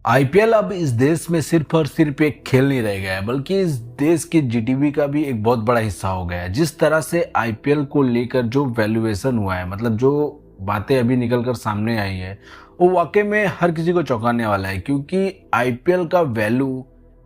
IPL अब इस देश में सिर्फ और सिर्फ एक खेल नहीं रह गया है, बल्कि इस देश के जीडीपी का भी एक बहुत बड़ा हिस्सा हो गया है। जिस तरह से आईपीएल को लेकर जो वैल्यूएशन हुआ है, मतलब जो बातें अभी निकल कर सामने आई है, वो वाकई में हर किसी को चौंकाने वाला है। क्योंकि आईपीएल का वैल्यू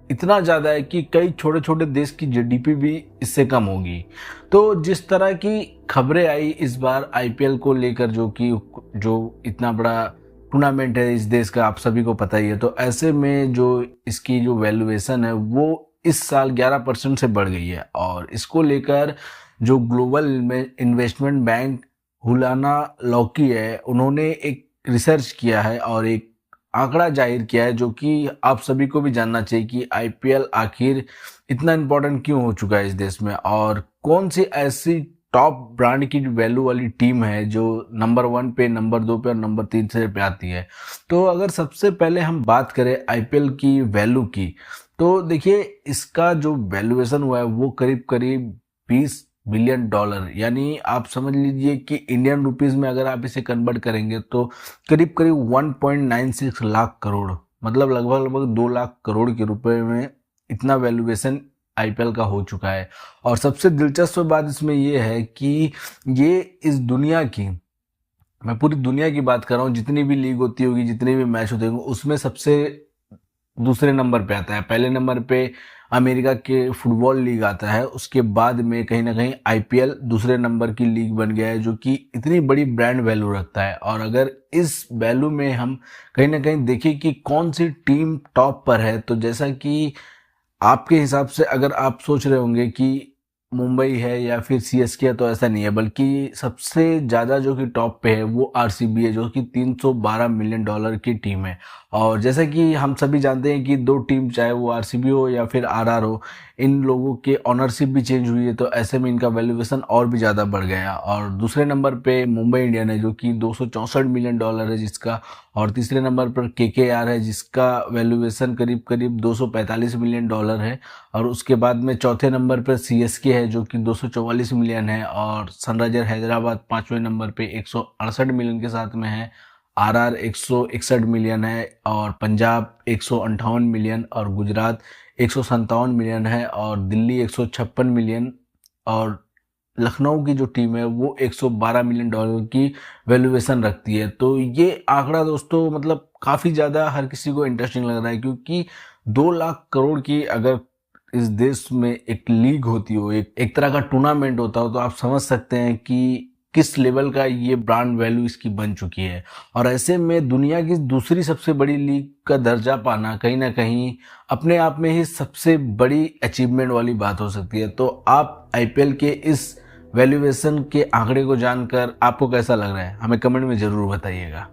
इतना ज़्यादा है कि कई छोटे छोटे देश की जीडीपी भी इससे कम होगी। तो जिस तरह की खबरें आई इस बार आईपीएल को लेकर, जो इतना बड़ा टूर्नामेंट है इस देश का, आप सभी को पता ही है, तो ऐसे में जो इसकी जो वैल्यूएशन है वो इस साल 11% से बढ़ गई है। और इसको लेकर जो ग्लोबल इन्वेस्टमेंट बैंक हुलाना लॉकी है, उन्होंने एक रिसर्च किया है और एक आंकड़ा जाहिर किया है, जो कि आप सभी को भी जानना चाहिए कि आईपीएल आखिर इतना इम्पोर्टेंट क्यों हो चुका है इस देश में, और कौन सी ऐसी टॉप ब्रांड की वैल्यू वाली टीम है जो नंबर 1 पे, नंबर 2 पे और नंबर 3 से पे आती है। तो अगर सबसे पहले हम बात करें आईपीएल की वैल्यू की, तो देखिए इसका जो वैल्यूएशन हुआ है वो करीब करीब $20 बिलियन, यानी आप समझ लीजिए कि इंडियन रुपीस में अगर आप इसे कन्वर्ट करेंगे तो करीब करीब 1.96 लाख करोड़, मतलब लगभग लगभग 2 लाख करोड़ के रुपए में इतना वैल्यूएशन आईपीएल का हो चुका है। और सबसे दिलचस्प बात इसमें यह है कि ये इस दुनिया की, मैं पूरी दुनिया की बात कर रहा हूँ, जितनी भी लीग होती होगी, जितने भी मैच होते होंगे, उसमें सबसे दूसरे नंबर पे आता है। पहले नंबर पे अमेरिका के फुटबॉल लीग आता है, उसके बाद में कहीं ना कहीं आईपीएल दूसरे नंबर की लीग बन गया है, जो कि इतनी बड़ी ब्रांड वैल्यू रखता है। और अगर इस वैल्यू में हम कहीं ना कहीं देखें कि कौन सी टीम टॉप पर है, तो जैसा कि आपके हिसाब से अगर आप सोच रहे होंगे कि मुंबई है या फिर सीएसके है, तो ऐसा नहीं है, बल्कि सबसे ज़्यादा जो कि टॉप पे है वो आरसीबी है, जो कि $312 मिलियन की टीम है। और जैसा कि हम सभी जानते हैं कि दो टीम, चाहे वो आरसीबी हो या फिर आरआर हो, इन लोगों के ऑनरशिप भी चेंज हुई है, तो ऐसे में इनका वैल्यूएशन और भी ज़्यादा बढ़ गया। और दूसरे नंबर पे मुंबई इंडियन है, जो कि $264 मिलियन है जिसका। और तीसरे नंबर पर केकेआर है, जिसका वैल्यूएशन करीब करीब $245 मिलियन है। और उसके बाद में चौथे नंबर पर सीएसके है, जो कि 244 मिलियन है। और सनराइजर हैदराबाद पांचवें नंबर पे 168 मिलियन के साथ में है। आरआर 161 मिलियन है। और पंजाब 158 मिलियन, और गुजरात 157 मिलियन है, और दिल्ली 156 मिलियन, और लखनऊ की जो टीम है वो $112 मिलियन की वैल्यूएशन रखती है। तो ये आंकड़ा दोस्तों मतलब काफ़ी ज़्यादा हर किसी को इंटरेस्टिंग लग रहा है, क्योंकि 2 लाख करोड़ की अगर इस देश में एक लीग होती हो, एक तरह का टूर्नामेंट होता हो, तो आप समझ सकते हैं कि किस लेवल का ये ब्रांड वैल्यू इसकी बन चुकी है। और ऐसे में दुनिया की दूसरी सबसे बड़ी लीग का दर्जा पाना कहीं ना कहीं अपने आप में ही सबसे बड़ी अचीवमेंट वाली बात हो सकती है। तो आप आईपीएल के इस वैल्यूएशन के आंकड़े को जानकर आपको कैसा लग रहा है, हमें कमेंट में ज़रूर बताइएगा।